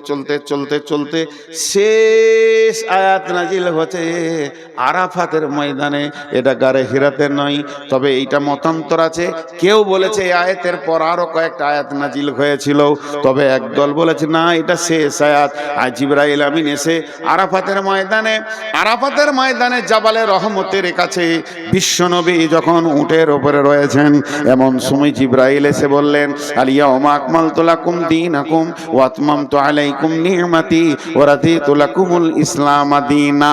চলতে চলতে চলতে শেষ আয়াত নাজিল হচ্ছে আরাফাতের ময়দানে। এটা গারে হিরাতের নয়, তবে এইটা মতান্তর আছে। কেউ বলেছে এই আয়াতের পর আরো কয়েকটা আয়াত নাজিল হয়েছিল, তবে একদল বলেছে না এটা শেষ আয়াত। আর জিবরাইল আমিন এসে আরাফাতের ময়দানে জাবালে রহমতের কাছে বিশ্বনবী যখন উটের উপরে রয়েছেন, এমন সময় জিবরাইল এসে বললেন, আলিয়াউমা আকমালতু লাকুম দীনাকুম ওয়া আতমামতু আলাইকুম নি'মাতি ওয়া রাদিতু লাকুমুল ইসলাম দীনা।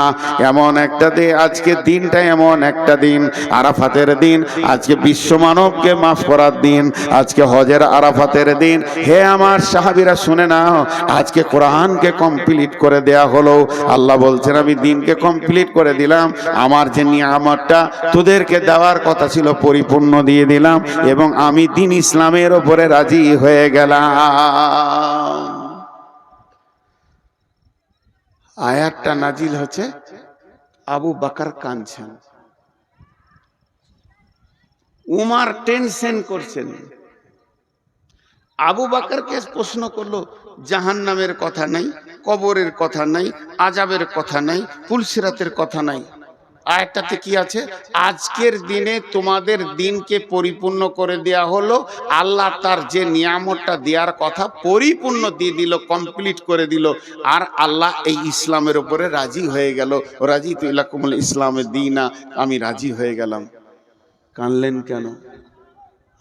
এমন একটা দিন, আজকে দিনটা এমন একটা দিন, আরাফাতের দিন, আজকে বিশ্ব মানবকে মাফ করার দিন, আজকে হজের আরাফাতের দিন। হে আমার সাহাবীরা শুনে নাও, আজকে কোরআনকে কমপ্লিট করে দেয়া হলো। আল্লাহ বলছেন আমি দিনকে কমপ্লিট করে দিলাম, আমার যে নিয়ামতটা তোদেরকে দেওয়ার কথা ছিল পরিপূর্ণ দিয়ে দিলাম, এবং আমি দিন ইসলামের উপরে রাজি হয়ে গেলাম। আয়াতটা নাজিল হচ্ছে, আবু বকর কাঁদছেন, উমর টেনশন করছেন। আবু বকরকে প্রশ্ন করলো, জাহান্নামের কথা নাই, কবরের কথা নাই, আযাবের কথা নাই, পুলসিরাতের কথা নাই। আয়াতটাতে কি আছে? আজকের দিনে তোমাদের দিনকে পরিপূর্ণ করে দেয়া হলো। আল্লাহ তার যে নিয়ামতটা দেওয়ার কথা পরিপূর্ণ দিয়ে দিল, কমপ্লিট করে দিল। আর আল্লাহ এই ইসলামের উপরে রাজি হয়ে গেল। রাজিতু লাকুমুল ইসলামে দীনা, আমি রাজি হয়ে গেলাম। কানলেন কেন?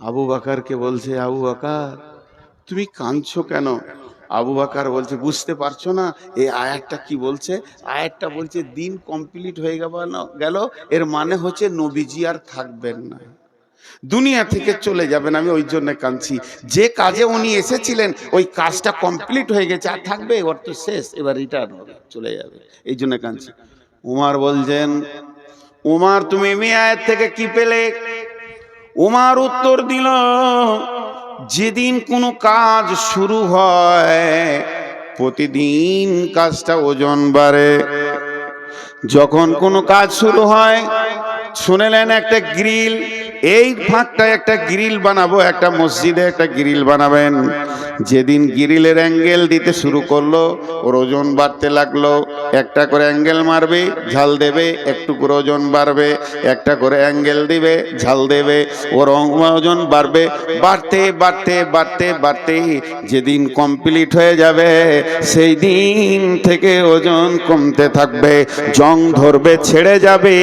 আবু বকরকে বলছে, আবু বকর তুমি কাঁদছো কেন? আবু বকর বলছে, বুঝতে পারছো না এই আয়াতটা কি বলছে? আয়াতটা বলছে দিন কমপ্লিট হয়ে গেল, এর মানে হচ্ছে নবীজি আর থাকবেন না, দুনিয়া থেকে চলে যাবেন। আমি ওই জন্য কাঁদছি, যে কাজে উনি এসেছিলেন ওই কাজটা কমপ্লিট হয়ে গেছে, আর থাকবে? ওর তো শেষ, এবার রিটার্ন হবে, চলে যাবে, এই জন্য কাঁদছি। উমর বলছেন, উমর তুমি এই আয়াত থেকে কি পেলে? উমর উত্তর দিল, যেদিন কোনো কাজ শুরু হয় প্রতিদিন কাজটা ওজন বাড়ে। যখন কোনো কাজ শুরু হয়, শুনেলেন একটা গ্রিল, এই ফাঁকটায় একটা গ্রিল বানাবো, একটা মসজিদে একটা গ্রিল বানাবেন। যেদিন গ্রিলের অ্যাঙ্গেল দিতে শুরু করলো, ওর ওজন বাড়তে লাগলো। একটা করে অ্যাঙ্গেল মারবে, ঝাল দেবে, একটু করে ওজন বাড়বে, একটা করে অ্যাঙ্গেল দিবে, ঝাল দেবে, ওর ওজন বাড়বে। বাড়তে বাড়তে বাড়তে বাড়তে যেদিন কমপ্লিট হয়ে যাবে, সেই দিন থেকে ওজন কমতে থাকবে, জং ধরবে, ছেড়ে যাবে,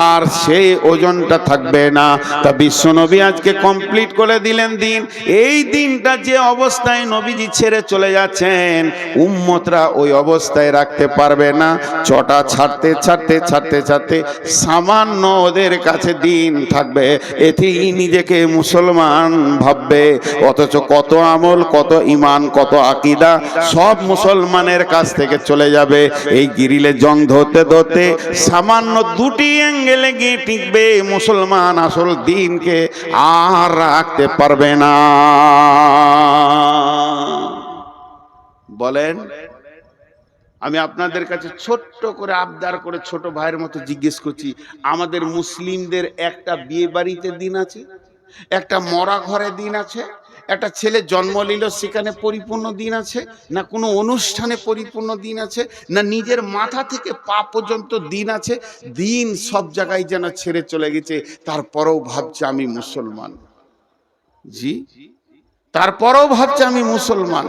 আর সেই ওজনটা থাকবে না। তা বিশ্বনবী আজকে কমপ্লিট করে দিলেন দিন। এই দিনটা যে অবস্থায় নবীজি ছেড়ে চলে যাচ্ছেন, উম্মতরা ওই অবস্থায় রাখতে পারবে না। চটা ছাড়তে ছাড়তে ছাড়তে ছাড়তে সামান্য ওদের কাছে দিন থাকবে, এতেই নিজেকে মুসলমান ভাববে। অথচ কত আমল, কত ইমান, কত আকীদা সব মুসলমানের কাছ থেকে চলে যাবে। এই গ্রিলে জং ধরতে ধরতে সামান্য দুটি অ্যাঙ্গেলে গিয়ে টিকবে, মুসলমান আসল দিনকে আর রাখতে পারবে না। বলেন, আমি আপনাদের কাছে ছোট্ট করে আবদার করে ছোট ভাইয়ের মতো জিজ্ঞেস করছি, আমাদের মুসলিমদের একটা বিয়ে বাড়িতে দিন আছে, একটা মরা ঘরে দিন আছে, একটা ছেলে জন্ম নিল সেখানে পরিপূর্ণ দিন আছে, না কোনো অনুষ্ঠানে পরিপূর্ণ দিন আছে, না নিজের মাথা থেকে পা পর্যন্ত দিন আছে? দিন সব জায়গায় যেন ছেড়ে চলে গেছে, তারপরেও ভাবছে আমি মুসলমান। জি, তারপরেও ভাবছে আমি মুসলমান।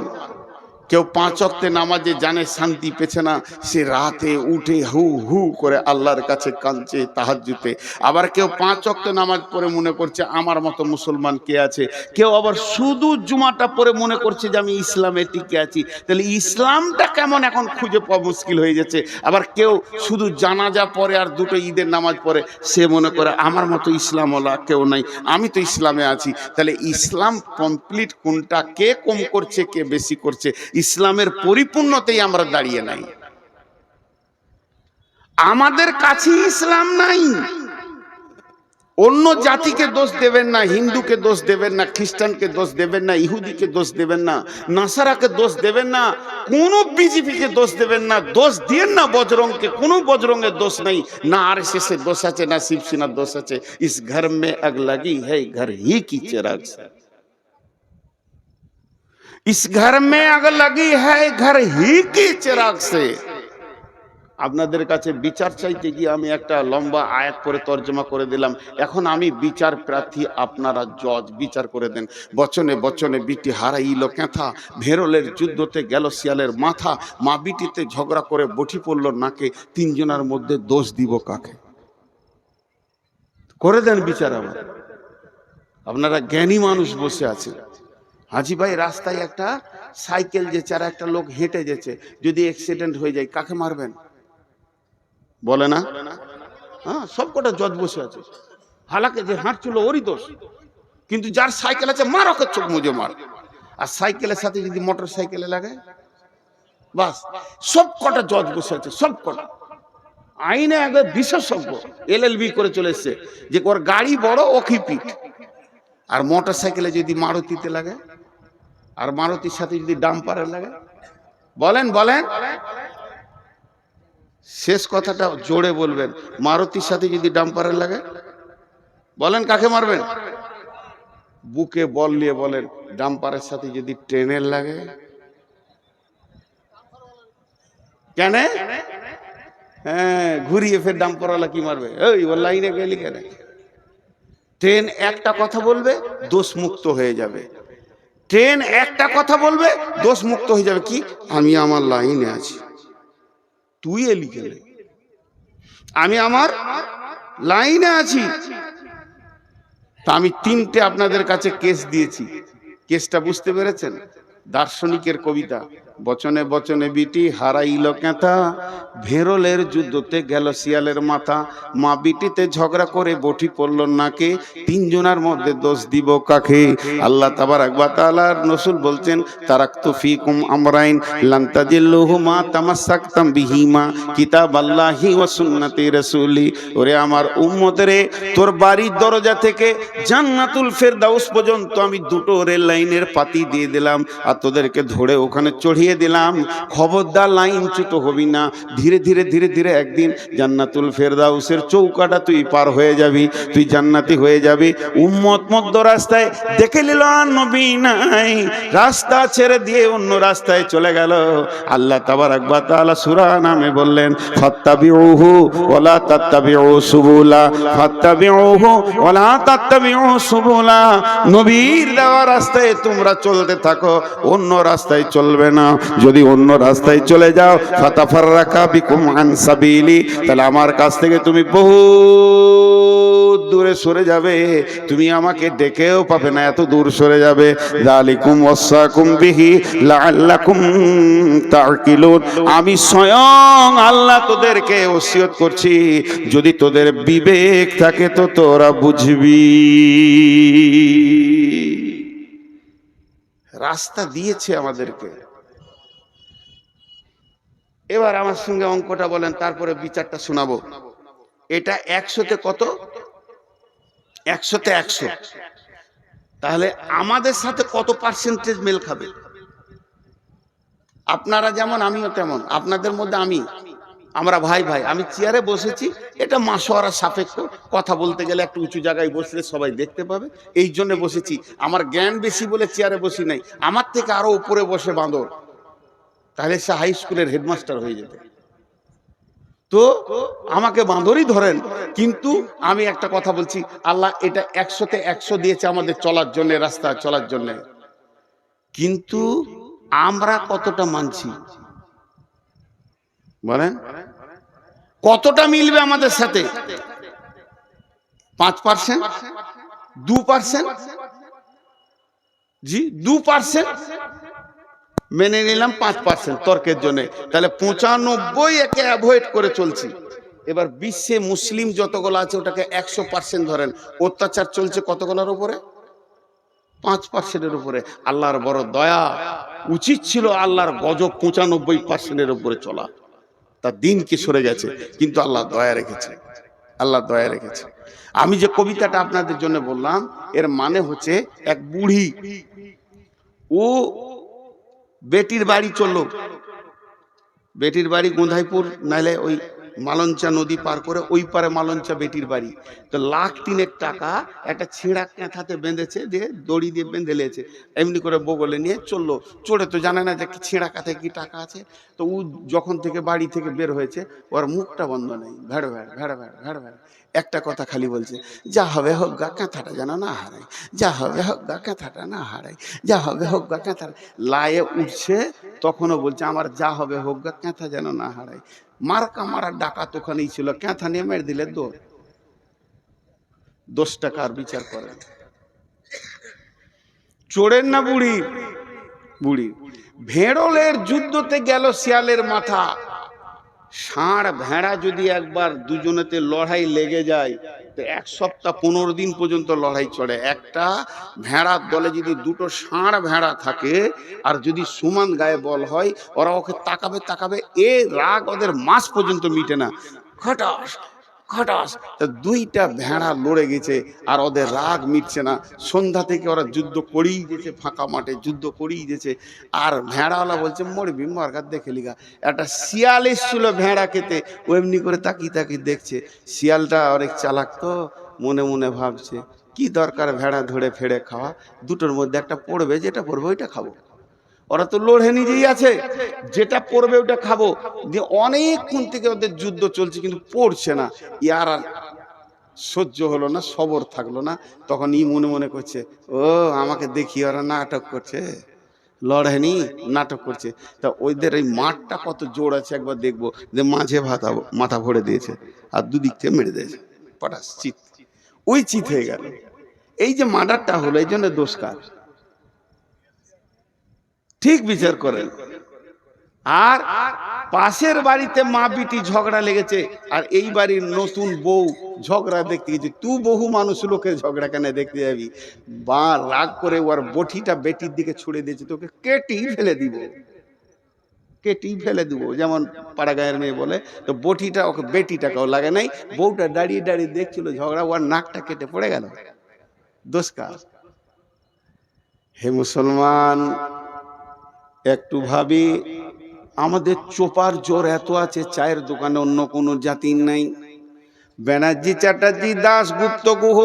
কেউ 5 ওয়াক্তে নামাজে জানে শান্তি পেছে না, সে রাতে উঠে হু হু করে আল্লাহর কাছে কাঁদছে তাহাজ্জুদে। আবার কেউ 5 ওয়াক্ত নামাজ পড়ে মনে করছে আমার মতো মুসলমান কে আছে। কেউ আবার শুধু জুমাটা পড়ে মনে করছে যে আমি ইসলামে টিকে আছি। তাহলে ইসলামটা কেমন এখন খুঁজে পাওয়া মুশকিল হয়ে যাচ্ছে। আবার কেউ শুধু জানাজা পড়ে আর দুটো ঈদের নামাজ পড়ে, সে মনে করে আমার মতো ইসলামওয়ালা কেউ নাই, আমি তো ইসলামে আছি। তাহলে ইসলাম কমপ্লিট কোনটা, কে কম করছে কে বেশি করছে? ইসলামের পরিপূর্ণতেই আমরা দাঁড়িয়ে নাই, আমাদের কাছে ইসলাম নাই। অন্য জাতিকে দোষ দেবেন না, হিন্দুকে দোষ দেবেন না, খ্রিস্টানকে দোষ দেবেন না, ইহুদিকে দোষ দেবেন না, নাসারাকে দোষ দেবেন না, কোনো বিজেপিকে দোষ দেবেন না, দোষ দিয়েন না বজরংকে, কোনো বজরংয়ের দোষ নাই, না আরএসএস এর দোষ আছে, না শিবসেনার দোষ আছে। ইস ঘর মে আগ লাগি है घर ही की चिराग से। इस घर में आग लगी है घर ही की चिराग से। আপনাদের কাছে বিচার চাইতে গিয়ে আমি একটা লম্বা আয়াত করে তর্জমা করে দিলাম। এখন আমি বিচার প্রার্থী, আপনারা জজ, বিচার করে দেন। বচনে বচনে বিটি হারাইল কেথা, ভেরলের যুদ্ধতে গেল শিয়ালের মাথা, মা বিটিতে ঝগড়া করে বটি পড়ল নাকে, তিনজনের মধ্যে দোষ দিব কাকে? করে দেন বিচার। আবার আপনারা জ্ঞানী মানুষ বসে আছেন। হাজি ভাই, রাস্তায় একটা সাইকেল যেছে আর একটা লোক হেঁটে যেছে, যদি অ্যাক্সিডেন্ট হয়ে যায় কাকে মারবেন? বলে না? হ্যাঁ, সব কটা জজ বসে আছে। হালাকে যে হাঁটছিল ওরই দোষ, কিন্তু যার সাইকেল আছে মার, ওকে চোখ মুজে মার। আর সাইকেলের সাথে যদি মোটর সাইকেলে লাগে, বাস সব কটা জজ বসে আছে, সব কটা আইনে একবার বিশেষজ্ঞ, LLB করে চলে এসছে যে ওর গাড়ি বড় ওকে পিট। আর মোটর সাইকেলে যদি মারুতিতে লাগে, আর মারুতির সাথে যদি ডাম্পারে লাগে, বলেন বলেন, শেষ কথাটা জোরে বলবেন, মারুতির সাথে যদি ডাম্পারে লাগে, বলেন কাকে মারবেন? বুকে বল নিয়ে বলেন, ডাম্পারের সাথে যদি ট্রেনের লাগে, কেন? হ্যাঁ, ঘুরিয়ে ফের ডাম্পারওয়ালা কি মারবে? ওই ওর লাইনে গেলি কেন? ট্রেন একটা কথা বলবে, দোষ মুক্ত হয়ে যাবে। ট্রেন একটা কথা বলবে, দোষ মুক্ত হয়ে যাবে। কি? আমি আমার লাইনে আছি, তুই এলি কেন? আমি আমার লাইনে আছি। তা আমি তিনটে আপনাদের কাছে কেস দিয়েছি। কেসটা বুঝতে পেরেছেন? দার্শনিকের কবিতা, বচনে বচনে বিটি হারাইল কেথা, ভেরলের যুদ্ধতে গেল শিয়ালের মাথা, মা বিটিতে ঝগড়া করে বটি পড়ল নাকে, তিনজনের মধ্যে দোষ দিব কাকে? আল্লাহ তাবারাক ওয়া তাআলার রাসূল বলছেন, তারাকতু ফীকুম আমরাইন লান তাজিল্লুহুমা তামাসসাকতাম বিহিমা কিতাবাল্লাহি ওয়া সুন্নতি রাসূলি। ওরে আমার উম্মত রে, তোর বাড়ির দরজা থেকে জান্নাতুল ফেরদাউস পর্যন্ত আমি দুটো রেল লাইনের পাতি দিয়ে দিলাম, আর তোদেরকে ধরে ওখানে চড়িয়ে দিলাম। খবরদার লাইনচ্যুত হবি না। ধীরে ধীরে ধীরে ধীরে একদিন জান্নাতুল ফেরদাউসের চৌকাটা তুই পার হয়ে যাবি, তুই জান্নাতি হয়ে যাবি। উম্মত মধ্য রাস্তায় দেখে নিল আর নবী নাই, রাস্তা ছেড়ে দিয়ে অন্য রাস্তায় চলে গেল। আল্লাহ তাবারাক ওয়া তাআলা সূরা নামে বললেন, ফাত্তাবিউহু ওয়ালা তাত্তাবিউ সুবুলা, ফাত্তাবিউহু ওয়ালা তাত্তাবিউ সুবুলা। নবীর দেওয়া রাস্তায় তোমরা চলতে থাকো, অন্য রাস্তায় চলবে না। যদি অন্য রাস্তায় চলে যাও, ফাতাফাররাকা বিকুম আন সাবিলি, তাহলে আমার কাছ থেকে তুমি বহু দূরে সরে যাবে, তুমি আমাকে ডেকেও পাবে না, এত দূর সরে যাবে। যালিকুম ওয়াসাকুম বিহি লাআল্লাকুম তাকিলুন। আমি স্বয়ং আল্লাহ তোদেরকে ওসিয়ত করছি, যদি তোদের বিবেক থাকে তো তোরা বুঝবি। রাস্তা দিয়েছে আমাদেরকে। এবার আমার সঙ্গে অঙ্কটা বলেন, তারপরে বিচারটা শোনাবো। এটা 100তে কত? 100তে 100। তাহলে আমাদের সাথে কত পার্সেন্টেজ মেল খাবে? আপনারা যেমন আমিও তেমন, আপনাদের মধ্যে আমরা ভাই ভাই। আমি চেয়ারে বসেছি, এটা মাসোয়ারা সাপেক্ষ, কথা বলতে গেলে একটু উঁচু জায়গায় বসলে সবাই দেখতে পাবে, এই জন্য বসেছি। আমার জ্ঞান বেশি বলে চেয়ারে বসি নাই, আমার থেকে আরো উপরে বসে বাঁদর, তাহলে সে হাই স্কুলের হেডমাস্টার হয়ে যেত। তো আমাকে বাঁদরই ধরেন, কিন্তু আমি একটা কথা বলছি, আল্লাহ এটা 100তে 100 দিয়েছে আমাদের চলার জন্য, রাস্তা চলার জন্য। কিন্তু আমরা কতটা মানছি বলেন? কতটা মিলবে আমাদের সাথে? 5%, 2%? জি 2% মেনে নিলাম, 5% তর্কের জন্য, তাহলে 95 একে অ্যাভয়েড করে চলছি। এবার বিশ্বে মুসলিম যতগুলো আছে ওটাকে 100% ধরেন, অত্যাচার চলছে কতগুলোর উপরে? 5%-এর উপরে। আল্লাহর বড় দয়া, উচিত ছিল আল্লাহর গজব 95%-এর উপরে চলা, তার দিন কি সরে গেছে, কিন্তু আল্লাহ দয়া রেখেছে, আল্লাহ দয়া রেখেছে। আমি যে কবিতাটা আপনাদের জন্য বললাম, এর মানে হচ্ছে এক বুড়ি, ও বেটির বাড়ি চললো, বেটির বাড়ি গোঁধাইপুর নাইলে ওই মালঞ্চা নদী পার করে ওই পারে মালঞ্চা বেটির বাড়ি। তো 1,03,000 টাকা একটা ছেঁড়া ক্যাঁথাতে বেঁধেছে, দিয়ে দড়ি দিয়ে বেঁধে লেছে, এমনি করে বগলে নিয়ে চললো। চড়ে তো জানে না যে ছেঁড়া কাঁথায় কি টাকা আছে। তো ও যখন থেকে বাড়ি থেকে বের হয়েছে ওর মুখটা বন্ধ নেই, ভেড় ভেড় ভেড় ভেড় ভেড় ভেড় একটা কথা খালি বলছে, যা হবে হোক গা, কাঁথাটা যেন না হারাই, যা হবে হোক গা, কাঁথাটা না হারাই, যা হবে হোক গা, কাঁথাটা। লায়ে উঠছে তখনও বলছে আমার যা হবে হোক গা, কাঁথা যেন না হারাই। মার্কা মারার ডাকাত ওখানেই ছিল, কাঁথা নিয়ে মেরে দিলে দৌড়। 10 টাকার বিচার করেন। চোরের না বুড়ি? বুড়ি। ভেড়লের যুদ্ধতে গেল শিয়ালের মাথা। ষাঁড় ভেড়া যদি একবার দুজনেতে লড়াই লেগে যায় তো 1 সপ্তাহ 15 দিন পর্যন্ত লড়াই চলে। একটা ভেড়ার দলে যদি দুটো ষাঁড় ভেড়া থাকে আর যদি সমান গায়ে বল হয়, ওরা ওকে তাকাবে তাকাবে, এ রাগ ওদের মাস পর্যন্ত মিটে না। খটাস খটাস, তা 2টা ভেড়া লড়ে গেছে আর ওদের রাগ মিটছে না। সন্ধ্যা থেকে ওরা যুদ্ধ করেই গেছে, ফাঁকা মাঠে যুদ্ধ করেই গেছে। আর ভেড়াওয়ালা বলছে মরবি মরগার দেখে লিগা। একটা শিয়াল এসছিল ভেড়া খেতে, ও এমনি করে তাকিয়ে তাকিয়ে দেখছে। শিয়ালটা অনেক চালাক, তো মনে মনে ভাবছে কি দরকার ভেড়া ধরে ফেড়ে খাওয়া, দুটোর মধ্যে একটা পড়বে, যেটা পড়বে ওইটা খাবো। ওরা তো লড়ে নিজেই আছে, যেটা পড়বে ওটা খাবো। দিয়ে অনেকক্ষণ থেকে ওদের যুদ্ধ চলছে কিন্তু পড়ছে না। ইয়ার আর সহ্য হলো না, সবর থাকলো না। তখন ই মনে মনে করছে, ও আমাকে দেখি ওরা নাটক করছে, লড়েনি নাটক করছে। তা ওইদের এই মাঠটা কত জোর আছে একবার দেখবো। যে মাঝে মাথা ভরে দিয়েছে আর দুদিক থেকে মেরে দিয়েছে, পটাশ চিত, ওই চিত হয়ে গেল। এই যে মার্ডারটা হলো, এই জন্য দোষ কার? ঠিক বিচার করেন। আর পাশের বাড়িতে মা বিটি ঝগড়া লেগেছে, আর এই বাড়ির নতুন বউ ঝগড়া দেখতে গেছে। তুই বহু মানুষ লোকের ঝগড়া কেন দেখতে যাবি? বা রাগ করে ওর বটিটা বেটির দিকে ছুড়ে দিয়েছে, তোকে কেটেই ফেলে দিব, কেটেই ফেলে দিব। যেমন পাড়া গায়ের মেয়ে বলে, তো বটিটা ওকে বেটিটাকেও লাগে নাই। বউটা দাঁড়িয়ে দাঁড়িয়ে দেখছিল ঝগড়া, ওর নাকটা কেটে পড়ে গেল। দোষ কার? হে মুসলমান, একটু ভাবি, আমাদের চোপার জোর এত আছে, চায়ের দোকানে অন্য কোনো জাতির নাই। ব্যানার্জি, চ্যাটার্জি, দাস, গুপ্ত, গুহ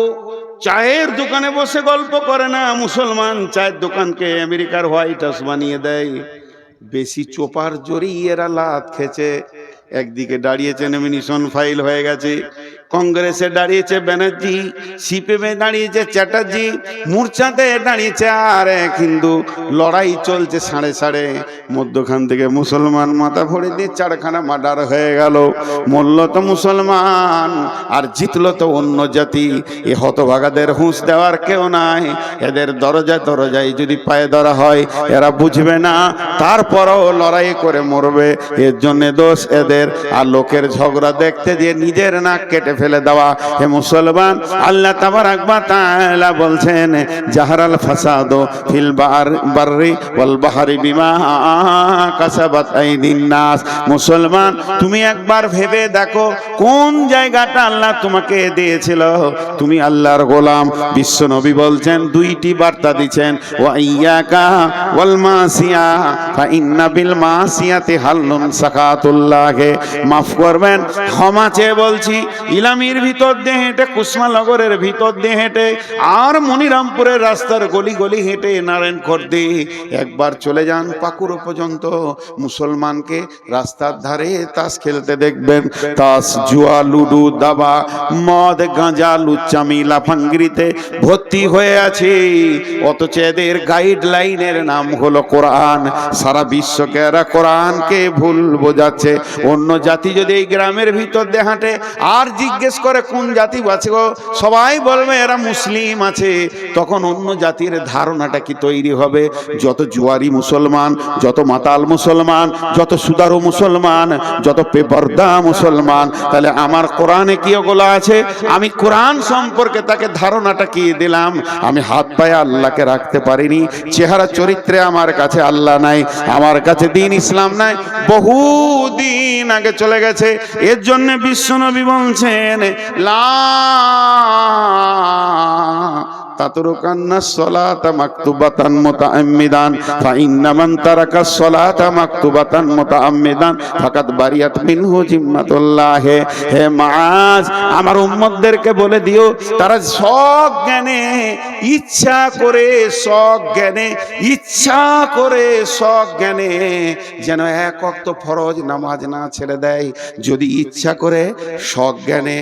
চায়ের দোকানে বসে গল্প করে না। মুসলমান চায়ের দোকানকে আমেরিকার হোয়াইট হাউস বানিয়ে দেয়। বেশি চোপার জোরেই এরা লাত খেছে। একদিকে দাঁড়িয়েছে নমিনেশন ফাইল হয়ে গেছে, কংগ্রেসে দাঁড়িয়েছে ব্যানার্জি, সিপিএমে দাঁড়িয়েছে চ্যাটার্জি, মোর্চাতে দাঁড়িয়েছে আর এক হিন্দু। লড়াই চলছে সাড়ে সাড়ে। মধ্যখান থেকে মুসলমান মাথা ভরে দিয়ে 4খানা মার্ডার হয়ে গেল। মরল তো মুসলমান আর জিতলো তো অন্য জাতি। এ হতভাগাদের হুঁশ দেওয়ার কেউ নাই। এদের দরজায় দরজায় যদি পায়ে ধরা হয় এরা বুঝবে না, তারপরও লড়াই করে মরবে। এর জন্য দোষ এদের। আর লোকের ঝগড়া দেখতে দিয়ে নিজের নাক কেটে ফেলে দেওয়া। হে মুসলমান, আল্লাহ তাবারাক ওয়া তাআলা বলছেন, জাহারাল ফাসাদু ফিল বাররি ওয়াল বাহরি বিমা কাসাবাত আইদিন নাস। মুসলমান, তুমি একবার ভেবে দেখো কোন জায়গাটা আল্লাহ তোমাকে দিয়েছিল। তুমি আল্লাহর গোলাম। বিশ্ব নবী বলছেন, 2টি বার্তা দিচ্ছেন, ওয়া ইয়াকা ওয়াল মাসিয়া ফা ইন্না বিল মাসিয়াতি হাল্লুন সাকাতুল্লাহ। মাফ করবেন, ক্ষমা চেয়ে বলছি। ইলামির ভিতর দিয়ে হেঁটে, কুসমানগরের ভিতর দিয়ে হেঁটে, আর মনিরামপুরের রাস্তার গলি গলি হেঁটে নারায়ণখোর দিয়ে একবার চলে যান পাকুড়ো পর্যন্ত। মুসলমানকে রাস্তার ধারে তাস খেলতে দেখবেন। তাস, জুয়া, লুডু, দাবা, মদ, গাঁজা, লুচ্চামি, লাফাঙ্গিরিতে ভর্তি হয়ে আছে। অথচ এদের গাইডলাইনের নাম হলো কোরআন। সারা বিশ্বকে এরা কোরআনকে ভুল বোঝাচ্ছে। অন্য জাতি যদি এই গ্রামের ভিতর দিয়ে হাঁটে আর জিজ্ঞেস করে কোন জাতি আছে গো, সবাই বলবে এরা মুসলিম আছে। তখন অন্য জাতির ধারণাটা কি তৈরি হবে? যত জুয়ারি মুসলমান, যত মাতাল মুসলমান, যত সুদারু মুসলমান, যত বেপরদা মুসলমান, তাহলে আমার কোরআনে কি ওগুলো আছে? আমি কোরআন সম্পর্কে তাকে ধারণাটা কি দিলাম? আমি হাত পায়ে আল্লাহকে রাখতে পারিনি। চেহারা চরিত্রে আমার কাছে আল্লাহ নাই, আমার কাছে দ্বীন ইসলাম নাই, বহুদিন আগে চলে গেছে। এর জন্য বিশ্বনবী বলছেন, লা তাতরুকান্নাস সালাতা মাকতুবাতান মুতাআম্মিদান ফাইন্না মান তারাকাস সালাতা মাকতুবাতান মুতাআম্মিদান ফাকাদ বারিয়াত মিনহু জিম্মাতুল্লাহ। হে মুআজ, আমার উম্মতদেরকে বলে দিও, তারা সজ্ঞানে ইচ্ছা করে সজ্ঞানে যেন এক ওয়াক্ত ফরজ নামাজ না ছেড়ে দেয়। যদি ইচ্ছা করে সজ্ঞানে,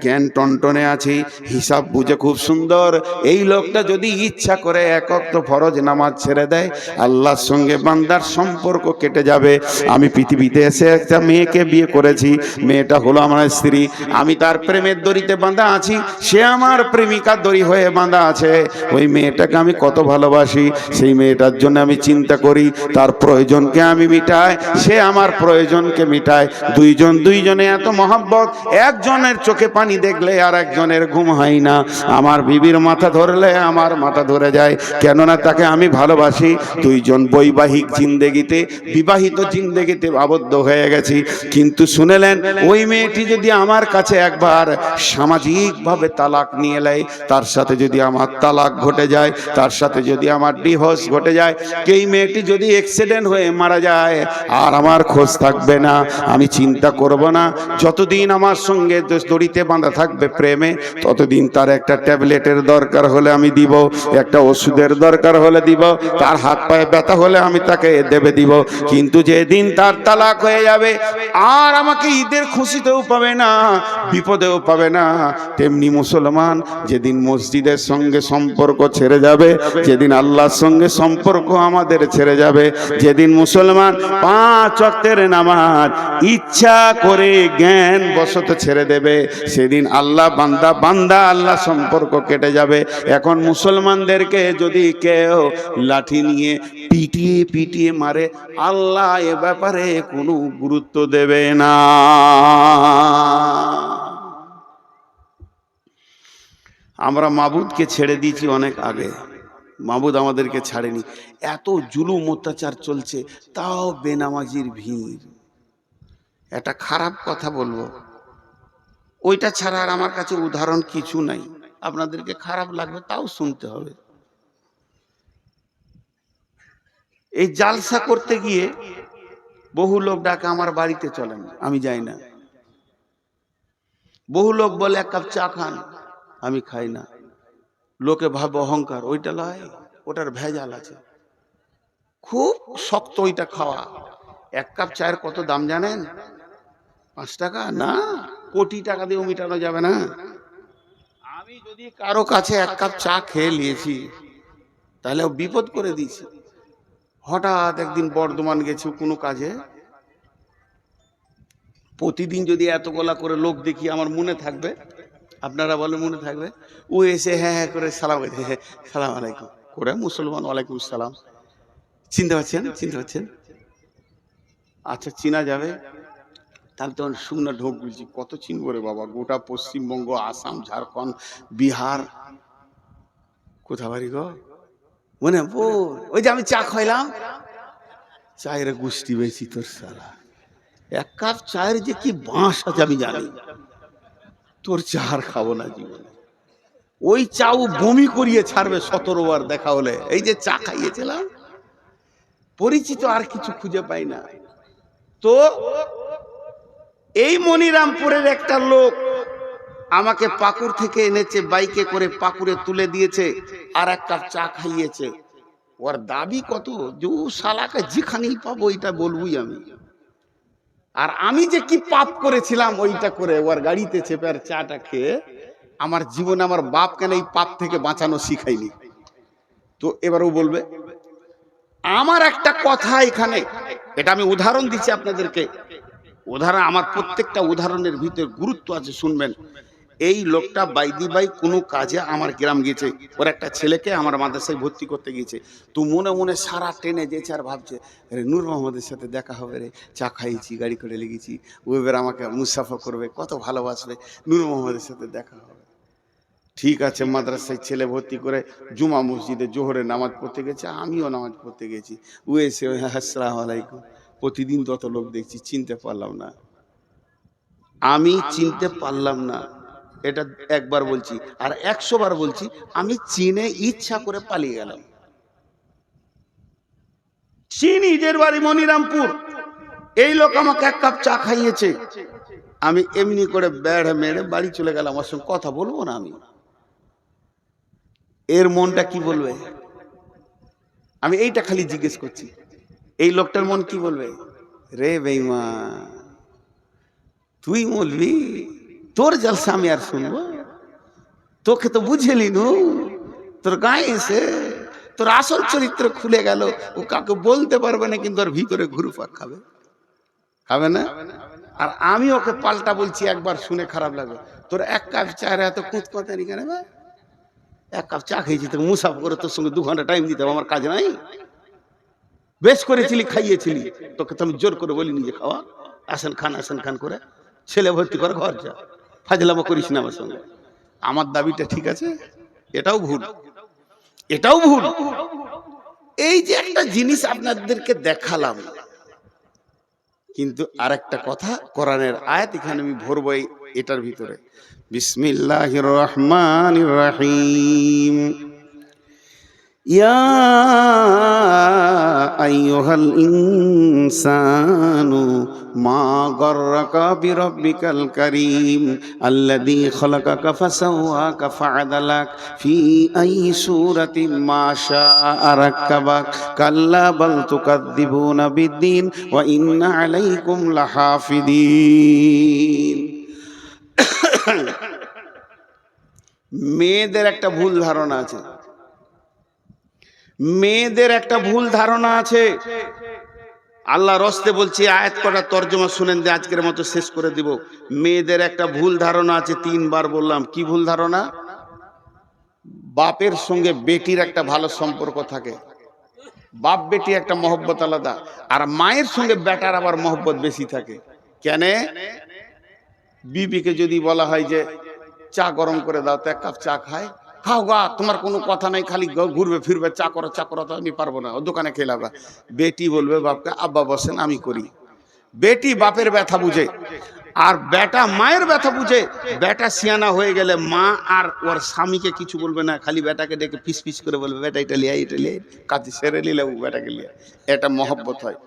জ্ঞান টনটনে আছে, হিসাব বুঝে খুব সুন্দর, এই লোকটা যদি ইচ্ছা করে এক ওয়াক্ত ফরজ নামাজ ছেড়ে দেয়, আল্লাহর সঙ্গে বান্দার সম্পর্ক কেটে যাবে। আমি পৃথিবীতে এসে একটা মেয়েকে বিয়ে করেছি, মেয়েটা হলো আমার স্ত্রী, আমি তার প্রেমের দড়িতে বাঁধা আছি, সে আমার প্রেমিকার দড়ি হয়ে বাঁধা আছে। ওই মেয়েটাকে আমি কত ভালোবাসি, সেই মেয়েটার জন্য আমি চিন্তা করি, তার প্রয়োজনকে আমি মিটাই, সে আমার প্রয়োজনকে মিটায়। দুইজনে এত মহব্বত, একজনের চোখে পানি দেখলে আর একজনের ঘুম হয় না। আমার বিবির মাথা ধরলে আমার মাথা ধরে যায়, কেননা তাকে আমি ভালোবাসি। দুইজন বৈবাহিক জিন্দেগিতে, বিবাহিত জিন্দেগিতে আবদ্ধ হয়ে গেছি। কিন্তু শুনেলেন, ওই মেয়েটি যদি আমার কাছে একবার সামাজিকভাবে তালাক নিয়ে নেয়, তার সাথে যদি আমার তালাক ঘটে যায়, তার সাথে যদি আমার ডিভোর্স ঘটে যায়, এই মেয়েটি যদি অ্যাক্সিডেন্ট হয়ে মারা যায়, আর আমার খোঁজ থাকবে না, আমি চিন্তা করব না। যতদিন আমার সঙ্গে দড়িতে বাঁধা থাকবে প্রেমে, ততদিন তার একটা ট্যাবলেটের দরকার হলে আমি দিব, একটা ওষুধের দরকার হলে দিব, তার হাত পায়ে ব্যথা হলে আমি তাকে দেবে দিব। কিন্তু যেদিন তার তালাক হয়ে যাবে, আর আমাকে ঈদের খুশিতেও পাবে না, বিপদেও পাবে না। তেমনি মুসলমান যেদিন মসজিদের সঙ্গে সম্পর্ক ছেড়ে যাবে, যেদিন আল্লাহর সঙ্গে সম্পর্ক আমাদের ছেড়ে যাবে, যেদিন মুসলমান 5 ওয়াক্তের নামাজ ইচ্ছা করে জ্ঞান বশত ছেড়ে দেবে, সেদিন আল্লাহ বান্দা আল্লাহ সম্পর্ক কেটে যাবে। এখন মুসলমানদেরকে যদি কেউ লাঠি নিয়ে পিটিয়ে মারে, আল্লাহ এ ব্যাপারে কোনো গুরুত্ব দেবে না। আমরা মাবুদকে ছেড়ে দিয়েছি অনেক আগে, মাবুদ আমাদেরকে ছাড়েনি। এত জুলুম অত্যাচার চলছে, তাও বেনামাজির ভিড়। একটা খারাপ কথা বলবো, ওইটা ছাড়া আর আমার কাছে উদাহরণ কিছু নাই। আপনাদেরকে খারাপ লাগবে, তাও শুনতে হবে। এই জালসা করতে গিয়ে বহু লোক ডাকে আমার বাড়িতে চলেন, আমি যাই না। বহু লোক বলে 1 কাপ চা খান, আমি খাই না। লোকে ভাবে অহংকার, ওইটা লয়, ওটার ভেজাল আছে, খুব শক্ত ওইটা খাওয়া। 1 কাপ চায়ের কত দাম জানেন? 5 টাকা না, কোটি টাকা দিয়েও মিটানো যাবে না। আমি যদি কারো কাছে 1 কাপ চা খেয়ে নিয়েছি, তাহলে বিপদ করে দিয়েছি। হঠাৎ একদিন বর্ধমান গেছি কোনো কাজে, প্রতিদিন যদি এত গলা করে লোক দেখি, আমার মনে থাকবে? আপনারা বলে মনে থাকবে? ও এসে হ্যাঁ হ্যাঁ করে সালাম আলাইকুম করে, মুসলমান, ওয়ালাইকুম সালাম। চিনতে পারছেন? আচ্ছা, চিনা যাবে। তাহলে তখন শুকনো ঢোক বলছি, কত চিনবো রে বাবা, গোটা পশ্চিমবঙ্গ, আসাম, ঝাড়খণ্ড, বিহার, কোথা বাড়ি গো মনে ওই যে আমি চা খাইলাম, চায়ের গুষ্টি বেশি তোর সালা। 1 কাপ চায়ের যে কি বাঁশ আছে আমি জানি, তোর চা আর খাবো না জীবনে। ওই চাও বমি করিয়ে ছাড়বে 17 বার দেখা হলে। এই যে চা খাইয়েছিলাম, পরিচিত আর কিছু খুঁজে পাই না। তো এই মনিরামপুরের একটা লোক আমাকে পাকুর থেকে এনেছে, বাইকে করে পাকুরে তুলে দিয়েছে, আর 1 কাপ চা খাইয়েছে। ওর দাবি কত, যে ও শালাকে যেখানেই পাবো ওইটা বলবই আমি। আর আমি যে কি পাপ করেছিলাম ওইটা করে ওর গাড়িতে চেপে আর চাটা খেয়ে, আমার জীবনে আমার বাপ কেন এই পাপ থেকে বাঁচানো শিখাইনি। তো এবারও বলবে। আমার একটা কথা এখানে, এটা আমি উদাহরণ দিচ্ছি আপনাদেরকে, উদাহরণ, আমার প্রত্যেকটা উদাহরণের ভিতরে গুরুত্ব আছে, শুনবেন। এই লোকটা বাইদিবাই কোনো কাজে আমার গ্রাম গেছে, ওর একটা ছেলেকে আমার মাদ্রাসায় ভর্তি করতে গিয়েছে। তো মনে মনে সারা ট্রেনে যেছে আর ভাবছে, রে নূর মোহাম্মদের সাথে দেখা হবে রে, চা খাইছি, গাড়ি করে লেগেছি, ও এবার আমাকে মুসাফা করবে, কত ভালোবাসবে, নূর মোহাম্মদের সাথে দেখা হবে। ঠিক আছে, মাদ্রাসায় ছেলে ভর্তি করে জুমা মসজিদে জোহরে নামাজ পড়তে গেছে, আমিও নামাজ পড়তে গেছি। ও এসে আসসালামু আলাইকুম, প্রতিদিন তত লোক দেখছি, চিনতে পারলাম না, আমি চিনতে পারলাম না। এটা একবার বলছি, আর 100 বার বলছি, আমি চীনে ইচ্ছা করে পালিয়ে গেলাম। চীন, নিজের বাড়ি মনিরামপুর। এই লোক আমাকে 1 কাপ চা খাইয়েছে, আমি এমনি করে বেড় মেরে বাড়ি চলে গেলাম। আমার সঙ্গে কথা বলবো না আমি। এর মনটা কি বলবে? আমি এইটা খালি জিজ্ঞেস করছি, এই লোকটার মন কি বলবে? রে বেঈমান, তুই বলবি তোর জলসা আমি আর শুনবো? তোকে তো বুঝেলি নু, তোর গায়ে এসে তোর আসল চরিত্র খুলে গেল। ও কাউকে বলতে পারবে না, কিন্তু ওর ভিতরে ঘুরপাক খাবে, খাবে না? আর আমি ওকে পাল্টা বলছি, একবার শুনে খারাপ লাগবে, তোর 1 কাপ চায়ের এত কুঁত কথা নি কেন? 1 কাপ চা খেয়েছি, তোকে মুসাফ করে তোর সঙ্গে 2 ঘন্টা টাইম দিতে হবে, আমার কাজ নাই? বেশ করেছিলি, খাইয়েছিলি, তোকে তো আমি জোর করে বলিনি যে খাওয়া। আসেন খান করে ছেলে ভর্তি করে ঘর যা, ফাজলামো করিস না আমার সঙ্গে। আমার দাবিটা ঠিক আছে? এটাও ভুল, এটাও ভুল। এই যে একটা জিনিস আপনাদেরকে দেখালাম, কিন্তু আরেকটা কথা, কোরআনের আয়াত এখানে আমি ভরবো এটার ভিতরে। বিসমিল্লাহির রহমানির রহিম। ইয়া আইয়ুহাল ইনসানু মা গররাকা বিরব্বিকাল কারীম আল্লাযী খালাকাকা ফাসাওয়াকা ফাআদালাক ফি আইয়ি সূরাতিন মা শাআ রাক্কাবাক কাল্লা বাল তুকাদ্দিবুনা বিদ্দীন ওয়া ইন্না আলাইকুম লাহাফিদিন। মেয়েদের একটা ভুল ধারণা আছে, মেয়েদের একটা ভুল ধারণা আছে। আল্লাহ রস্তে বলছি, আয়াত করা তর্জমা শুনেন যে আজকের মতো শেষ করে দিব। মেয়েদের একটা ভুল ধারণা আছে, 3 বার বললাম। কি ভুল ধারণা? বাপের সঙ্গে বেটির একটা ভালো সম্পর্ক থাকে, বাপ বেটি একটা মহব্বত আলাদা, আর মায়ের সঙ্গে বেটার আবার মহব্বত বেশি থাকে। কেন? বিবিকে যদি বলা হয় যে চা গরম করে দাও, তো 1 কাপ চা খায়, খাও গা, তোমার কোনো কথা নাই, খালি ঘুরবে ফিরবে, চা করো তো আমি পারবো না, ও দোকানে খেলাবা। বেটি বলবে বাপকে, আব্বা বসেন আমি করি। বেটি বাপের ব্যথা বুঝে, আর বেটা মায়ের ব্যথা বুঝে। বেটা সিয়ানা হয়ে গেলে মা আর ওর স্বামীকে কিছু বলবে না, খালি বেটাকে ডেকে ফিস ফিস করে বলবে, বেটা এটা লিয়া, এটা লিয়া, কাজে সেরে নিলে বেটাকে লিয়া। এটা মহব্বত হয়।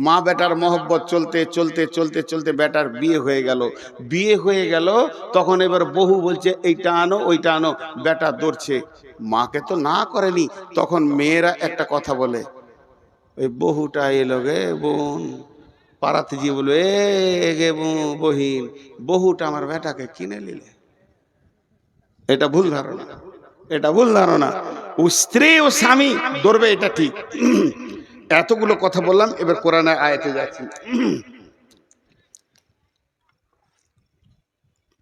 মা বেটার মহব্বত চলতে চলতে চলতে চলতে বেটার বিয়ে হয়ে গেল। তখন এবার বহু বলছে এইটা আনো ওইটা আনো, বেটা দৌড়ছে, মাকে তো না করেনি। তখন মেয়েরা একটা কথা বলে, ওই বহুটা এলো গে বোন, পাড়াতে গিয়ে বলবে, এ গে বহিন, বহুটা আমার বেটাকে কিনে নিলে। এটা ভুল ধারণা, এটা ভুল ধারণা। ও স্ত্রী ও স্বামী ধরবে, এটা ঠিক। এতগুলো কথা বললাম, এবার কোরআনের আয়াতে যাচ্ছি।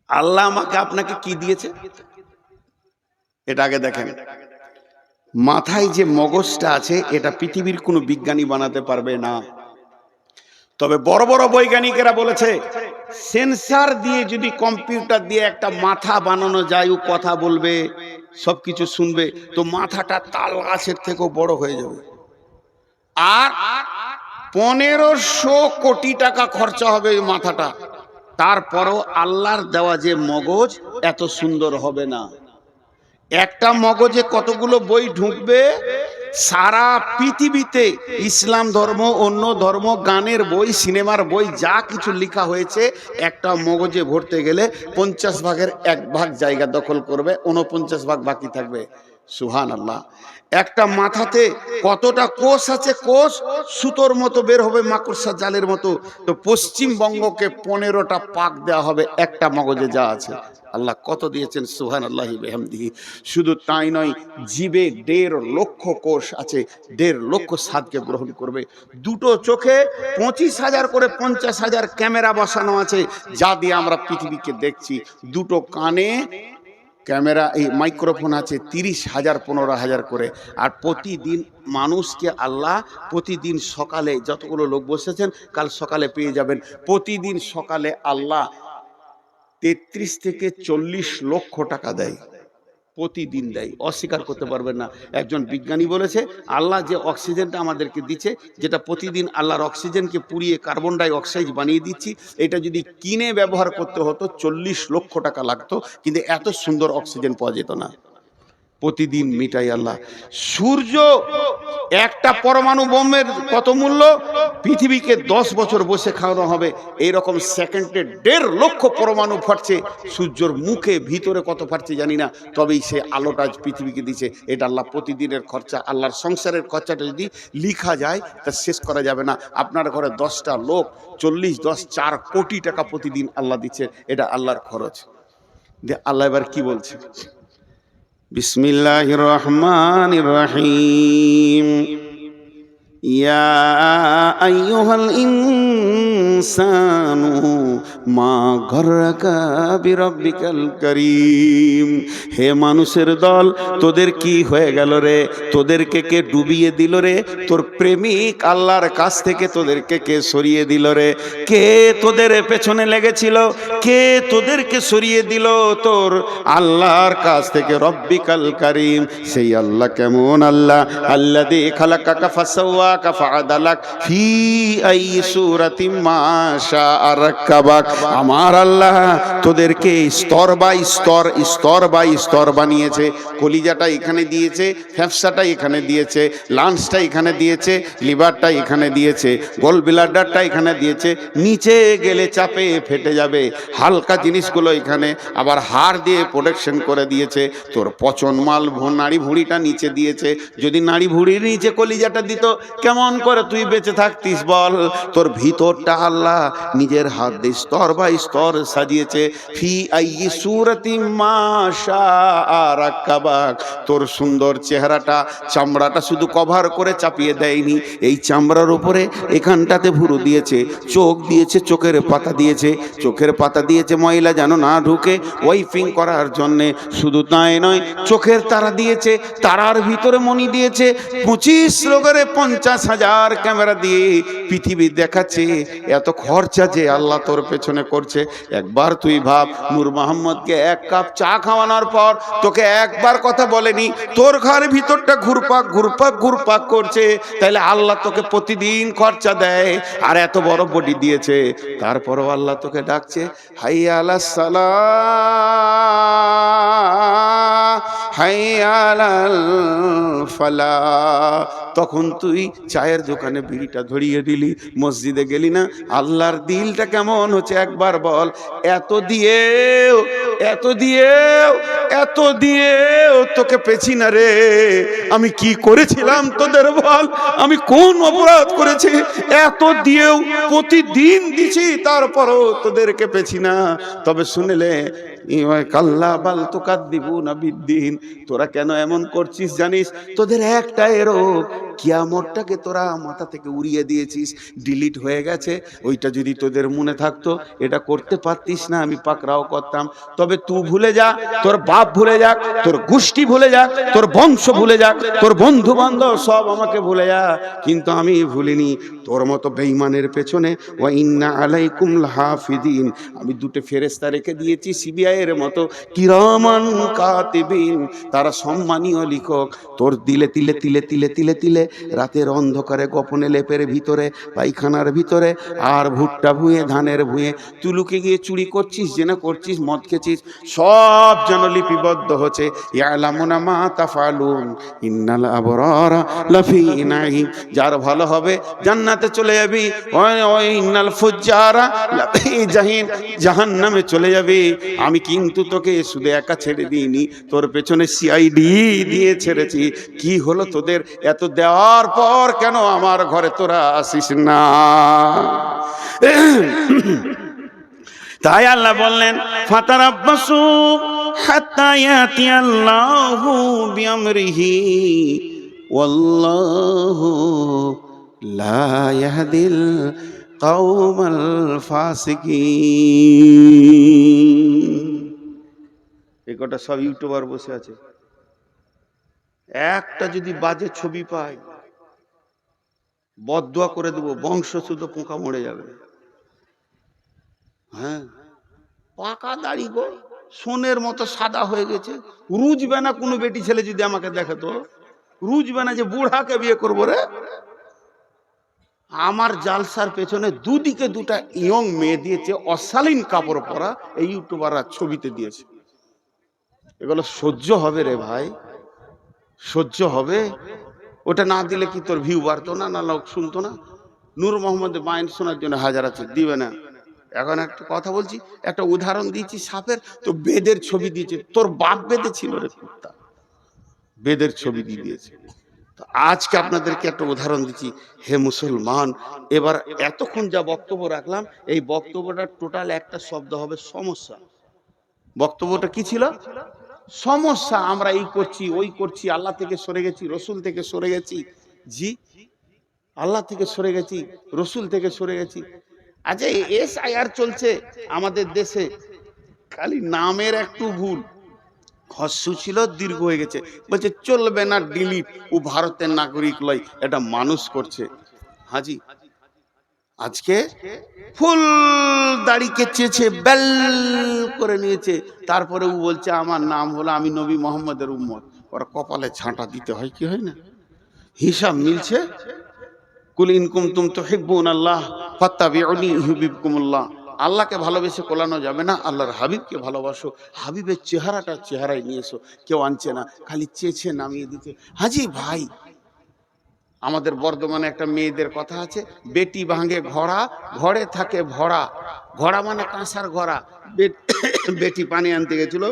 আল্লাহ আমাকে আপনাকে কি দিয়েছে এটা আগে দেখেন। মাথায় যে মগজটা আছে, এটা পৃথিবীর কোনো বিজ্ঞানী বানাতে পারবে না। তবে বড় বড় বৈজ্ঞানিকেরা বলেছে, সেন্সার দিয়ে যদি কম্পিউটার দিয়ে একটা মাথা বানানো যায়, ও কথা বলবে, সবকিছু শুনবে, তো মাথাটা তাল গাছের থেকেও বড় হয়ে যাবে। আর 1500 কোটি টাকা খরচা হবে ওই মাথাটা, তারপরও আল্লাহর দেওয়া যে মগজ এত সুন্দর হবে না। একটা মগজে কতগুলো বই ঢুকবে, সারা পৃথিবীতে ইসলাম ধর্ম, অন্য ধর্ম, গানের বই, সিনেমার বই, যা কিছু লেখা হয়েছে, একটা মগজে ভরতে গেলে 50 ভাগের 1 ভাগ জায়গা দখল করবে, 49 ভাগ বাকি থাকবে। সুবহানাল্লাহ। একটা মাথাতে কতটা কোষ আছে, কোষ সুতোর মতো বের হবে, মাকড়সা জালের মতো। তো পশ্চিমবঙ্গকে 15টা পাক দেওয়া হবে একটা মগজে যা আছে। আল্লাহ কত দিয়েছেন, সুবহানাল্লাহি বিহামদিহি। শুধু তাই নয়, জিবে 1.5 লক্ষ কোষ আছে, 1.5 লক্ষ স্বাদকে গ্রহণ করবে। দুটো চোখে 25,000 করে 50,000 ক্যামেরা বসানো আছে, যা দিয়ে আমরা পৃথিবীকে দেখছি। দুটো কানে ক্যামেরা, এই মাইক্রোফোন আছে 30,000 15,000 করে। আর প্রতিদিন মানুষকে আল্লাহ, প্রতিদিন সকালে, যতগুলো লোক বসেছেন কাল সকালে পেয়ে যাবেন, প্রতিদিন সকালে আল্লাহ 33 থেকে 40 লক্ষ টাকা দেয়। প্রতিদিন দেয়, অস্বীকার করতে পারবেন না। একজন বিজ্ঞানী বলেছে আল্লাহ যে অক্সিজেনটা আমাদেরকে দিচ্ছে, যেটা প্রতিদিন আল্লাহর অক্সিজেনকে পুড়িয়ে কার্বন ডাই অক্সাইড বানিয়ে দিচ্ছি, এটা যদি কিনে ব্যবহার করতে হতো 40 লক্ষ টাকা লাগতো, কিন্তু এত সুন্দর অক্সিজেন পাওয়া যেত না। প্রতিদিন মিটাই আল্লাহ। সূর্য একটা পরমাণু বোমের কত মূল্য? পৃথিবীকে 10 বছর বসে খাওয়ানো হবে। এইরকম সেকেন্ডে 1.5 লক্ষ পরমাণু ফাটছে। সূর্যর মুখে ভিতরে কত ফাটছে জানি না, তবেই সে আলোটা আজ পৃথিবীকে দিচ্ছে। এটা আল্লাহ প্রতিদিনের খরচা। আল্লাহর সংসারের খরচাটা যদি লিখা যায় তা শেষ করা যাবে না। আপনার ঘরে 10টা লোক 4 কোটি টাকা প্রতিদিন আল্লাহ দিচ্ছে, এটা আল্লাহর খরচ। আল্লাহ এবার কি বলছে? বিসমিল্লাহির রহমানির রহিম। ইয়া আইয়ুহাল ইনসানু মা গররাকা বিরাব্বিকাল কারীম। হে মানুষের দল, তোদের কি হয়ে গেল রে? তোদেরকে কে ডুবিয়ে দিল রে? তোর প্রেমিক আল্লাহর কাছ থেকে তোদেরকে কে সরিয়ে দিল রে? কে তোদের পেছনে লেগেছিল? কে তোদেরকে সরিয়ে দিল তোর আল্লাহর কাছ থেকে? রব্বিকাল কারীম, সেই আল্লাহ কেমন আল্লাহ? আল্লাযী খালাকাকা ফাসাওয়াকা ফাআদালাক ফি আই সূরাতিম মা শাআ রাক্কাবাক। আমার আল্লাহ তোদেরকে স্তর বাই স্তর, স্তর বাই স্তর বানিয়েছে। কলিজাটা এখানে দিয়েছে, ফ্যাফসাটা এখানে দিয়েছে, লাঞ্চটা এখানে দিয়েছে, লিভারটা এখানে দিয়েছে, গোল ব্লাডারটা এখানে দিয়েছে। নিচে গেলে চাপে ফেটে যাবে, হালকা জিনিসগুলো এখানে, আবার হাড় দিয়ে প্রোটেকশন করে দিয়েছে। তোর পচন মাল নাড়ি ভুঁড়িটা নিচে দিয়েছে। যদি নাড়ি ভুঁড়ির নিচে কলিজাটা দিত, কেমন করে তুই বেঁচে থাকতিস বল? তোর ভিতরটা আল্লাহ নিজের হাত দিয়ে স্তর বাই স্তর সাজিয়েছে। ফি আইয়ি সূরাতিম মা শাআ রাক্কাবাক। তোর সুন্দর চেহারাটা, চামড়াটা শুধু কভার করে চাপিয়ে দেয়নি, এই চামড়ার উপরে এখানটাতে ভুরু দিয়েছে, চোখ দিয়েছে, চোখের পাতা দিয়েছে, চোখের পাতা দিয়েছে ময়লা যেন না ঢুকে, ওয়াইপিং করার জন্যে। শুধু তাই নয়, চোখের তারা দিয়েছে, তারার ভিতরে মণি দিয়েছে। 25 লোকের 50,000 ক্যামেরা দিয়ে পৃথিবী দেখাচ্ছে। এত খরচা যে আল্লাহ তোর পেছনে করছে। একবার তুই ভাব, নূর মোহাম্মদকে 1 কাপ চা খাওয়ানোর পর তোকে একবার কথা বলেনি, তোর ঘরের ভিতরটা ঘুরপাক ঘুরপাক ঘুরপাক করছে। তাহলে আল্লাহ তোকে প্রতিদিন খরচা দেয়, আর এত বড় বডি দিয়েছে, তারপরও আল্লাহ তোকে ডাকছে, হাইয়া আলাস সালাহ, হাইয়া আলাল ফালাহ। তখন তুই চায়ের দোকানে বিড়িটা ধরিয়ে দিলি, মসজিদে গেলি না। আল্লাহর দিলটা কেমন হচ্ছে একবার বল। এত দিয়েও, এত দিয়েও, এত দিয়েও তোকে পেছি না রে। আমি কি করেছিলাম তোদের বল? আমি কোন অপরাধ করেছি? এত দিয়েও প্রতিদিন দিছি, তারপরও তোদেরকে পেছি না। তবে শুনলে কাল্লা বাল তুকাদ্দিবুনা বিদ্দিন। তোরা কেন এমন করছিস জানিস? তোদের একটাই রোগ, কিয়ামতটাকে তোরা মাথা থেকে উড়িয়ে দিয়েছিস, ডিলিট হয়ে গেছে। ওইটা যদি তোদের মনে থাকতো, এটা করতে পারতিস না, আমি পাকড়াও করতাম। তবে তুই ভুলে যা, তোর বাপ ভুলে যাক, তোর গোষ্ঠী ভুলে যাক, তোর বংশ ভুলে যাক, তোর বন্ধু বান্ধব সব আমাকে ভুলে যা, কিন্তু আমি ভুলিনি তোর মতো বেঈমানের পেছনে। ওয়া ইন্না আলাইকুম লাহাফিদিন, আমি 2টে ফেরেশতা রেখে দিয়েছি সিবিআই এর মতো, কিরামান কাতিবিন, তারা সম্মানীয় লিখক। তোর দিলে তিলে তিলে তিলে তিলে তিলে রাতের অন্ধকারে গোপনে লেপের ভিতরে, পায়খানার ভিতরে, আর ভুট্টা ভুঁয়ে, ধানের ভুঁয়ে তুলুকে গিয়ে চুরি করছিস, জেনা করছিস, মদ খেছিস, সব যেন লিপিবদ্ধ হচ্ছে। ইয়ালামুনা মা তাফালুন ইন্নাল আবরারা লাফি নাঈম। যার ভালো হবে জান্নাতে চলে যাবি, ওই ইন্নাল ফুজ্জারা লাফি জাহিম, জাহান্নামে চলে যাবি। আমি কিন্তু তোকে শুধু একা ছেড়ে দিইনি, তোর পেছনে সিআইডি দিয়ে ছেড়েছি। কি হলো তোদের? এত দেওয়ার পর কেন আমার ঘরে তোরা আসিস না? তাই আল্লাহ বললেন, ফাতারাব্বাসু হাত্তা ইয়াতিয়াল্লাহু বিআমরিহি ওয়াল্লাহু লা ইয়াহদিল কওমাল ফাসিকিন। এই কটা সব ইউটিউবার বসে আছে, একটা যদি বাজে ছবি পাই বদদুয়া করে দেবো, বংশ শুধু পোকা মরে যাবে। হ্যাঁ, পাকা দাড়ি গো, সোনের মতো সাদা হয়ে গেছে। রুজবে না কোনো বেটি ছেলে যদি আমাকে দেখে, তো রুজবে না যে বুড়াকে বিয়ে করবো রে। আমার জালসার পেছনে দুদিকে দুটা ইয়ং মেয়ে দিয়েছে, অশালীন কাপড় পরা, এই ইউটিউবাররা ছবিতে দিয়েছে। এগুলো সহ্য হবে রে ভাই? সহ্য হবে? ওটা না দিলে কি তোর ভিউ বাড়তো না, না লোক শুনতো না? নূর মোহাম্মদের মাইন শোনার জন্য হাজার আছে, দিবে না। এখন একটা কথা বলছি, একটা উদাহরণ দিয়েছি সাপের, তো বেদের ছবি দিয়েছে। তোর বাপ বেদে ছিল রে কুত্তা, বেদের ছবি দিয়ে দিয়েছে। তো আজকে আপনাদেরকে একটা উদাহরণ দিচ্ছি, হে মুসলমান। এবার এতক্ষণ যা বক্তব্য রাখলাম, এই বক্তব্যটা টোটাল একটা শব্দ হবে সমস্যা। বক্তব্যটা কি ছিল? সমস্যা। আমরা এই করছি, ওই করছি, আল্লাহ থেকে সরে গেছি, রসুল থেকে সরে গেছি। জি, আল্লাহ থেকে সরে গেছি, রসুল থেকে সরে গেছি। আচ্ছা, SIR চলছে আমাদের দেশে, খালি নামের একটু ভুল, হস্যু ছিল দীর্ঘ হয়ে গেছে, বলছে চলবে না, ডিলিট। ও ভারতের নাগরিক লয়, এটা মানুষ করছে। হাজি আজকে ফুল দাড়ি কেচেছে, বেল করে নিয়েছে, তারপরে ও বলছে আমার নাম হলো, আমি নবী মোহাম্মদের উম্মত। ওরা কপালে ছাঁটা দিতে হয়, কি হয় না? হিসাব মিলছে। কুল ইন কুনতুম তুহিব্বুনাল্লাহ ফাত্তাবিউনি ইউহিব্বুকুমুল্লাহ। আল্লাহকে ভালোবেসে কোলানো যাবে না, আল্লাহর হাবিবকে ভালোবাসো। হাবিবের চেহারায় নিয়ে এসো। কেউ আনছে না, খালি চেঁচে নামিয়ে দিচ্ছে। হাজি ভাই, আমাদের বর্ধমানে একটা মেয়েদের কথা আছে, বেটি ভাঙে ঘোড়া, ঘরে থাকে ভরা। ঘোড়া মানে কাঁসার ঘোড়া। বেটি পানি আনতে গেছিল,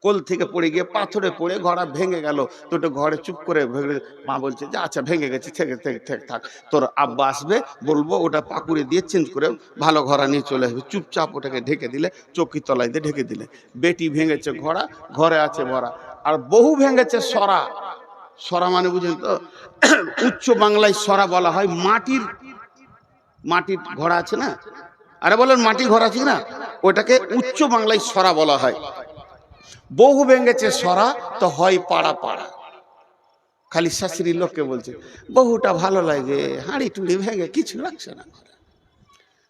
কোল থেকে পড়ে গিয়ে পাথরে পড়ে ঘোড়া ভেঙে গেল। তো ঘরে চুপ করে মা বলছে যে আচ্ছা ভেঙে গেছে, থাক, তোর আব্বা আসবে, বলবো ওটা পাকুড়ে দিয়ে চেঞ্জ করে ভালো ঘোড়া নিয়ে চলে আসবে। চুপচাপ ওটাকে ঢেকে দিলে, চৌকি তলায় দিয়ে ঢেকে দিলে। বেটি ভেঙেছে ঘোড়া, ঘরে আছে ভরা। আর বহু ভেঙেছে সরা। সরা মানে বুঝেন তো? উচ্চ বাংলায় সরা বলা হয় মাটির ঘোড়া আছে না, আরে বলেন মাটি ঘোড়া আছে না, ওটাকে উচ্চ বাংলায় সরা বলা হয়। বহু ভেঙেছে সরা, তো হয় পাড়া পাড়া। খালি শাশুড়ির লোককে বলছে বহুটা ভালো লাগে, হাঁড়ি টুড়ি ভেঙে কিছু লাগছে না।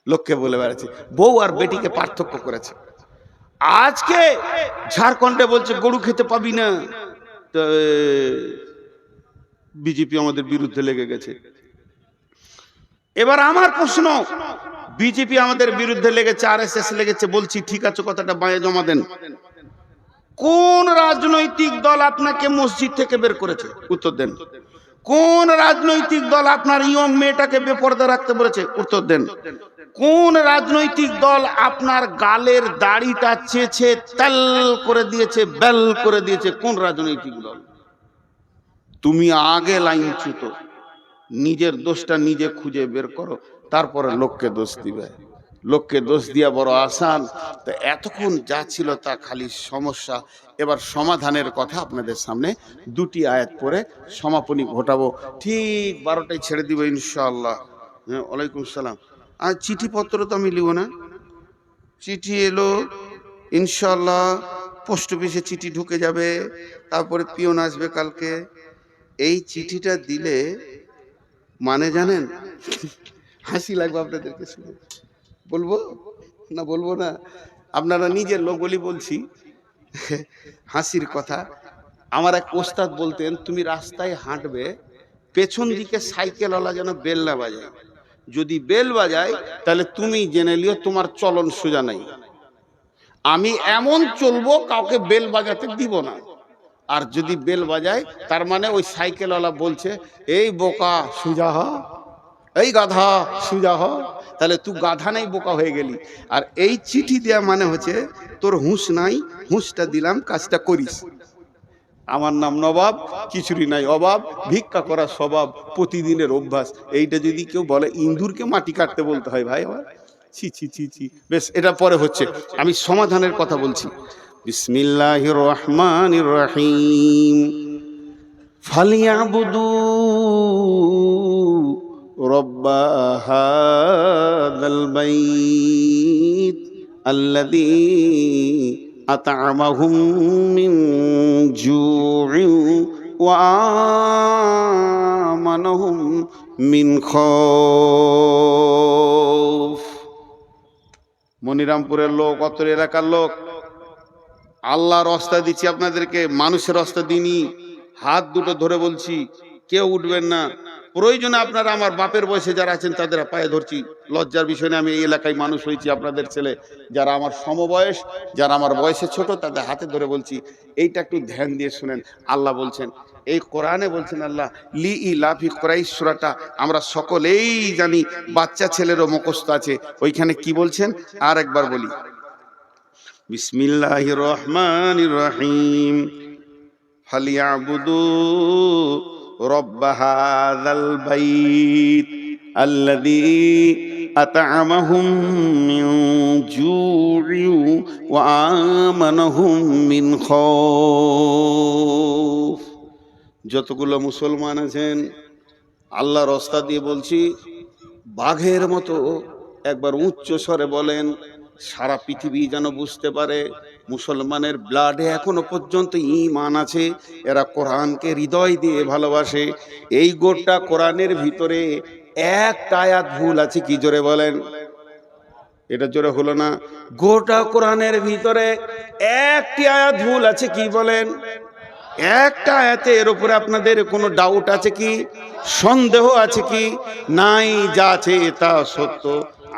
লোককে বলে বেড়াচ্ছে, বউ আর বেটিকে পার্থক্য করেছে। আজকে ঝাড়খণ্ডে বলছে গরু খেতে পাবি না, তো বিজেপি আমাদের বিরুদ্ধে লেগে গেছে। এবার আমার প্রশ্ন, বিজেপি আমাদের বিরুদ্ধে লেগেছে, RSS লেগেছে, বলছি ঠিক আছে, কথাটা বায়ে জমা দেন। কোন রাজনৈতিক দল আপনাকে মসজিদ থেকে বের করেছে? উত্তর দেন। কোন রাজনৈতিক দল আপনার ইয়ং মেয়েটাকে বেপরদা রাখতে বলেছে? উত্তর দেন। কোন রাজনৈতিক দল আপনার গালের দাড়িটা চেঁচে তেল করে দিয়েছে, বেল করে দিয়েছে? কোন রাজনৈতিক দল? তুমি আগে লাইন ছুতো, নিজের দোষটা নিজে খুঁজে বের করো, তারপরে লোককে দোষ দিবে। লোককে দোষ দিয়া বড় আসান। তো এতক্ষণ যা ছিল তা খালি সমস্যা। এবার সমাধানের কথা আপনাদের সামনে দুটি আয়াত পড়ে সমাপনী ঘটাবো। ঠিক 12টায় ছেড়ে দিব ইনশাআল্লাহ। হ্যাঁ, ওয়ালাইকুম সালাম। আর চিঠিপত্র তো আমি লিব না, চিঠি এলো ইনশাআল্লাহ, পোস্ট অফিসে চিঠি ঢুকে যাবে, তারপরে পিয়ন আসবে কালকে। এই চিঠিটা দিলে মানে জানেন, হাসি লাগবে আপনাদেরকে শুনে। বলবো না? বলবো না? আপনারা নিজের লোক বলি বলছি, হাসির কথা। আমার এক ওস্তাদ বলতেন, তুমি রাস্তায় হাঁটবে, পেছন দিকে সাইকেলওয়ালা যেন বেল না বাজায়। যদি বেল বাজায় তাহলে তুমি জেনে লিও তোমার চলন সোজা নাই। আমি এমন চলবো, কাউকে বেল বাজাতে দিব না। আর যদি বেল বাজায়, তার মানে ওই সাইকেলওয়ালা বলছে এই বোকা সোজা হ, এই গাধা সোজা হ। তাহলে তুই গাধা নাই, বোকা হয়ে গেলি। আর এই চিঠি দেয়া মানে হচ্ছে তোর হুঁশ নাই, হুঁশটা দিলাম, কাজটা করিস। আমার নাম নবাব, কিছুরই নাই অভাব, ভিক্ষা করার স্বভাব প্রতিদিনের অভ্যাস। এইটা যদি কেউ বলে, ইন্দুরকে মাটি কাটতে বলতে হয় ভাই আমার। ছি ছি ছি ছি। বেশ, এটা পরে হচ্ছে, আমি সমাধানের কথা বলছি। বিসমিল্লাহির রহমানির রহিম। ফালিয়াবুদু রব্বা হাযাল বাইত আল্লাযী আত'আমাহুম মিন জু'ইন ওয়া আমানাহুম মিন খাউফ। মনিরামপুরের লোক, অত্র এলাকার লোক, আল্লাহর রাস্তা দিচ্ছি আপনাদেরকে, মানুষের রাস্তা দিইনি। হাত দুটো ধরে বলছি, কেউ উঠবেন না। প্রয়োজনে আপনারা আমার বাপের বয়সে যারা আছেন তাদের পায়ে ধরছি, লজ্জার বিষয় না। আমি এই এলাকায় মানুষ হয়েছি, আপনাদের ছেলে যারা আমার সমবয়স, যারা আমার বয়সে ছোট, তাদের হাতে ধরে বলছি, এইটা একটু ধ্যান দিয়ে শুনেন। আল্লাহ বলছেন, এই কোরআনে বলছেন আল্লাহ, লি ইলাফি কুরাইশ সূরাটা আমরা সকলেই জানি, বাচ্চা ছেলেরও মুখস্থ আছে। ওইখানে কি বলছেন আর একবার বলি, বিসমিল্লাহির রহমানির রহিম, ফালিয়াবুদু রব্ব হাযাল বাইত আল্লাযী আত'আমাহুম মিন জু'ইন ওয়া আমানাহুম মিন খাউফ। যতগুলো মুসলমান আছেন, আল্লাহর রাস্তা দিয়ে বলছি, বাঘের মতো একবার উচ্চ স্বরে বলেন, সারা পৃথিবী যেন বুঝতে পারে মুসলমানের ব্লাডে এখনো পর্যন্ত ঈমান আছে, এরা কোরআনকে হৃদয় দিয়ে ভালোবাসে। এই গোটা কোরআনের ভিতরে একটা আয়াত ভুল আছে কি? জোরে বলেন, এটা জোরে হলো না। গোটা কোরআনের ভিতরে একটি আয়াত ভুল আছে কি? বলেন, একটা আয়াতের উপরে আপনাদের কোনো ডাউট আছে কি? সন্দেহ আছে কি? নাই, যা আছে তা সত্য।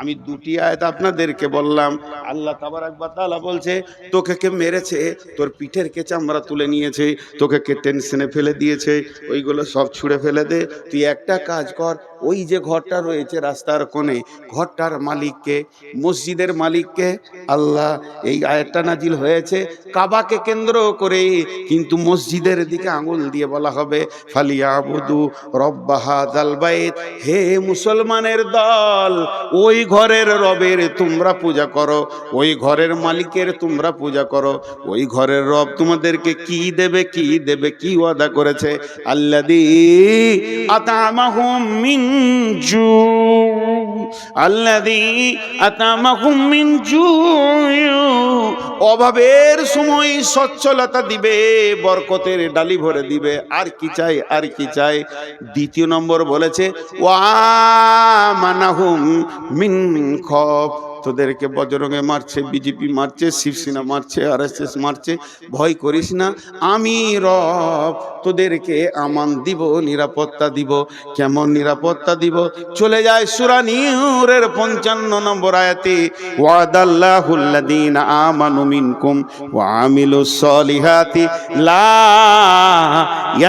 আমি দুটি আয়াত আপনাদেরকে বললাম। আল্লাহ তাবারাক ওয়া তাআলা বলছে, তোকে কে মেরেছে, তোর পিঠের কে চামড়া তুলে নিয়েছে, তোকে কে টেনশনে ফেলে দিয়েছে, ওইগুলো সব ছুঁড়ে ফেলে দে। তুই একটা কাজ কর, ওই যে ঘরটা রয়েছে রাস্তার কোণে, ঘরটার মালিককে, মসজিদের মালিককে। আল্লাহ এই আয়াতটা নাজিল হয়েছে কাবাকে কেন্দ্র করে, কিন্তু মসজিদের দিকে আঙুল দিয়ে বলা হবে, ফালিয়াবুদু রব্ব হাযাল বাইত, হে মুসলমানের দল, ওই ঘরের রবের তোমরা পূজা করো, ওই ঘরের মালিকের তোমরা পূজা করো। ওই ঘরের রব তোমাদেরকে কি দেবে, কি দেবে, কি ওয়াদা করেছে? আল্লাযী আত'আমাহুম মিন জু, আল্লাযী আত'আমাহুম মিন জু, অভাবের সময় সচ্ছলতা দিবে, বরকতের ডালি ভরে দিবে। আর কি চাই, আর কি চাই? দ্বিতীয় নম্বর বলেছে, ওয়া আমানাহুম মিন খাউফ, তোদেরকে বজরঙ্গে মারছে, বিজেপি মারছে, শিবসেনা মারছে, আরএসএস মারছে, ভয় করিস না, আমি রব তোদেরকে আমান দিব, নিরাপত্তা দিব। কেমন নিরাপত্তা দিব? চলে যায় সূরা নূরের 55 নম্বর আয়াতে, ওয়াদাল্লাহুল্লাযীনা আমানু মিনকুম ওয়া আমিলুস সলিহাতি লা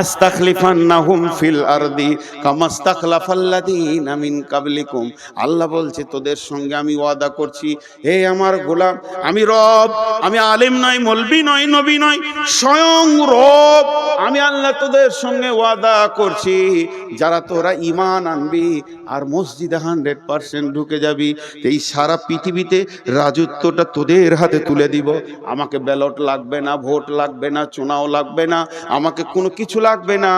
ইস্তাখলিফান্নাহুম ফিল আরদি কামাস্তাখলাফাল্লাযীনা মিন কাবলিকুম। আল্লাহ বলছে, তোদের সঙ্গে আমি ওয়াদা করছি, হে আমার গোলাম, আমি রব, আমি আলেম নয়, মৌলবি নয়, নবী নয়, স্বয়ং রব। আমি আল্লাহ তোদের সঙ্গে ওয়াদা করছি, যারা তোরা ঈমান আনবি আর মসজিদে 100% ঢুকে যাবি, এই সারা পৃথিবীতে রাজত্বটা তোদের হাতে তুলে দিব। আমাকে ব্যালট লাগবে না, ভোট লাগবে না, চুনাও লাগবে না, আমাকে কোনো কিছু লাগবে না।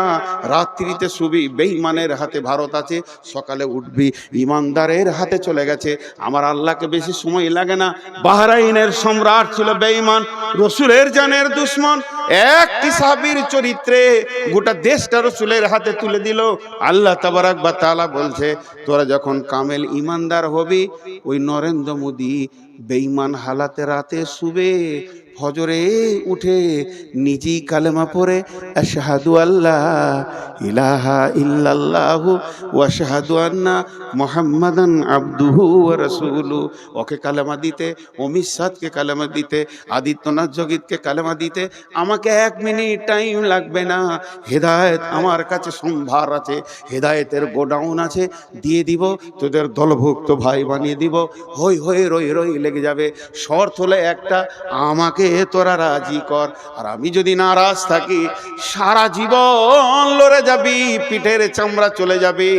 রাত্রিতে শুবি, বেঈমানের হাতে ভারত আছে, সকালে উঠবি ইমানদারের হাতে চলে গেছে। আমার আল্লাহকে বেশি সময় লাগে না। বাহরাইনের সম্রাট ছিল বেঈমান, রসুলের জানের দুশ্মন, একটি সাহাবীর চরিত্রে গোটা দেশটা রসুলের হাতে তুলে দিল। আল্লাহ তাবারাক ওয়া তাআলা বলছে, তোরা যখন কামেল ইমানদার হবি, ওই নরেন্দ্র মোদী বেঈমান হালাতে রাতে শুবে, ফজরে উঠে নিজেই কালেমা পড়ে, আশহাদু আল্লাহ ইলাহা ইল্লাল্লাহু ওয়া আশহাদু আন্না মুহাম্মাদান আবদুহু ওয়া রাসূলুহু, ওকে কালেমা দিতে, অমিত শাহকে কালেমা দিতে, আদিত্যনাথ যোগীকে কালেমা দিতে আমাকে 1 মিনিট টাইম লাগবে না। হেদায়েত আমার কাছে সম্ভার আছে, হেদায়েতের গোডাউন আছে, দিয়ে দিব, তোদের দলভুক্ত ভাই বানিয়ে দিব। হই হই রই রই লেগে যাবে। শর্ত হলে একটা, আমাকে তোরা রাজি কর। আর আমি যদি নারাজ থাকি, সারা জীবন লড়ে যাবি, পিঠের চামড়া চলে যাবে,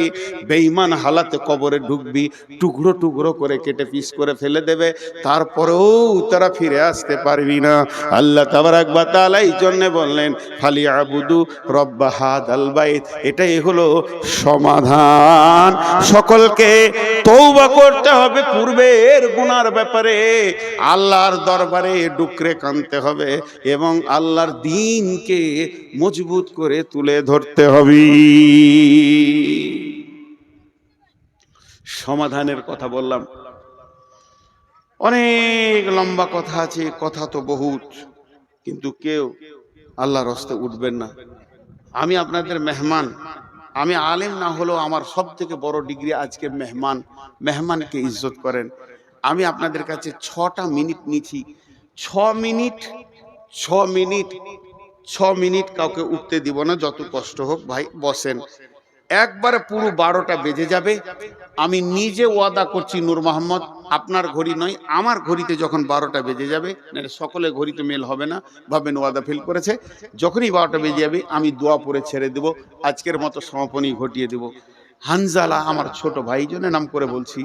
বেঈমান হালাতে কবরে ঢুকবি, টুকরো টুকরো করে কেটে পিস করে ফেলে দেবে, তারপরেও তারা ফিরে আসতে পারবি না। আল্লাহ তাবারাক ওয়া তাআলা এই জন্য বললেন, ফালিয়াবুদু রব্ব হাযাল বাইত। এটাই হলো সমাধান। সকলকে তওবা করতে হবে পূর্বের গুনার ব্যাপারে, আল্লাহর দরবারে ডুকরে কাঁদতে হবে এবং আল্লাহর দ্বীনকে মজবুত করে তুলে ধরতে হবে। সমাধানের কথা বললাম, অনেক লম্বা কথা আছে, কথা তো বহুত। কিন্তু কেউ আল্লাহর রাস্তায় উঠবেন না। আমি আপনাদের মেহমান, আমি আলেম না হলেও আমার সব থেকে বড় ডিগ্রি আজকে মেহমান। মেহমানকে ইজ্জত করেন। আমি আপনাদের কাছে 6টা মিনিট নিচ্ছি। 6 মিনিট, 6 মিনিট, 6 মিনিট কাউকে উঠতে দিব না, যত কষ্ট হোক। ভাই বসেন। একবারে পুরো 12টা বেজে যাবে। আমি নিজে ওয়াদা করছি নূর মোহাম্মদ, আপনার ঘড়ি নয়, আমার ঘড়িতে যখন 12টা বেজে যাবে, সকলে ঘড়িতে মেল হবে না, ভাবেন ওয়াদা ফেল করেছে। যখনই 12টা বেজে যাবে আমি দোয়া পড়ে ছেড়ে দেব, আজকের মতো সমাপনী ঘটিয়ে দেব। হানজালা আমার ছোট ভাই, জন্য নাম করে বলছি।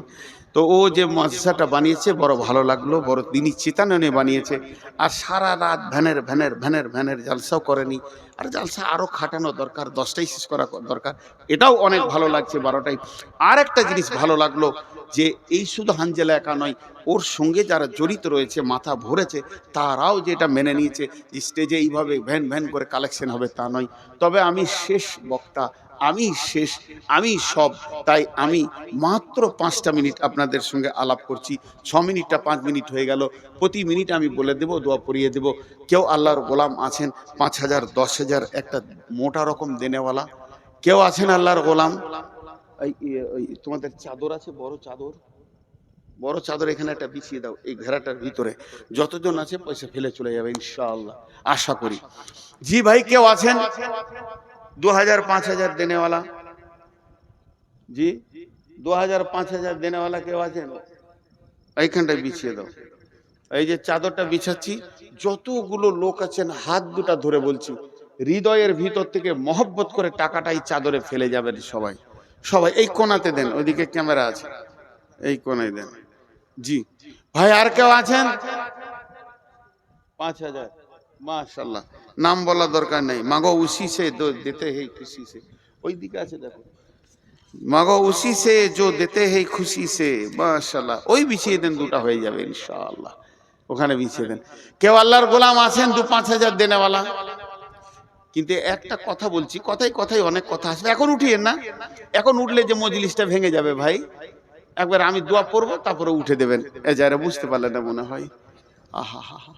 তো ও যে মাদ্রাসাটা বানিয়েছে বড় ভালো লাগলো, বড় দিনই চিতাননে বানিয়েছে। আর সারা রাত ভ্যানের ভ্যানের ভ্যানের ভ্যানের জালসাও করেনি। আর জালসা আরও খাটানো দরকার, 10টাই শেষ করা দরকার। এটাও অনেক ভালো লাগছে 12টায়। আর একটা জিনিস ভালো লাগলো যে এই শুধু হানজালা একা নয়, ওর সঙ্গে যারা জড়িত রয়েছে, মাথা ভরেছে, তারাও যেটা মেনে নিয়েছে স্টেজে এইভাবে ভ্যান ভ্যান করে কালেকশন হবে তা নয়। তবে আমি শেষ বক্তা, আমি শেষ, আমি সব। তাই আমি মাত্র 5টা মিনিট আপনাদের সঙ্গে আলাপ করছি। 6 মিনিটটা 5 মিনিট হয়ে গেল। প্রতি মিনিট আমি বলে দেব, দোয়া পড়িয়ে দেব। কেউ আল্লাহর গোলাম আছেন 5,000 10,000 একটা মোটা রকম দেনেওয়ালা? কেউ আছেন আল্লাহর গোলাম? ওই তোমাদের চাদর আছে, বড় চাদর, বড় চাদর এখানে একটা বিছিয়ে দাও, এই ঘেরাটার ভিতরে যতজন আছে পয়সা ফেলে চলে যাবে ইনশাআল্লাহ, আশা করি। জি ভাই, কেউ আছেন 2000 5000 দেনেওয়ালা? জি, 2000 5000 দেনেওয়ালা কেউ আছেন? এইখানটায় বিছিয়ে দাও। এই যে চাদরটা বিছাচ্ছি, যতগুলো লোক আছেন হাত দুটা ধরে বলছি, হৃদয়ের ভিতর থেকে মহব্বত করে টাকাটাই চাদরে ফেলে যাবেন সবাই। সবাই এই কোণাতে দেন, ওইদিকে ক্যামেরা আছে, এই কোণায় দেন। জি ভাই, আর কেউ আছেন? 5000, মাশাআল্লাহ। নাম বলা দরকার নেই। মাগো উসি সে দো দেতে হে খুশি সে, ওই দিকে আছে দেখো। মাগো উসি সে जो देते हैं खुशी से, মাশাআল্লাহ। ওই বিছিয়ে দেন, দুটা হয়ে যাবে ইনশাআল্লাহ। ওখানে বিছিয়ে দেন। কেউ আল্লাহর গোলাম আছেন 2-5 হাজার দেনেওয়ালা? কিন্তু একটা কথা বলছি, কথাই কথাই অনেক কথা আসবে। এখন উঠিয়েন না, এখন উঠলে যে মজলিসটা ভেঙে যাবে ভাই। একবার আমি দোয়া পড়বো, তারপরে উঠে দেবেন। এ যারা বুঝতে পারলেন না মনে হয়। আহা হা হা।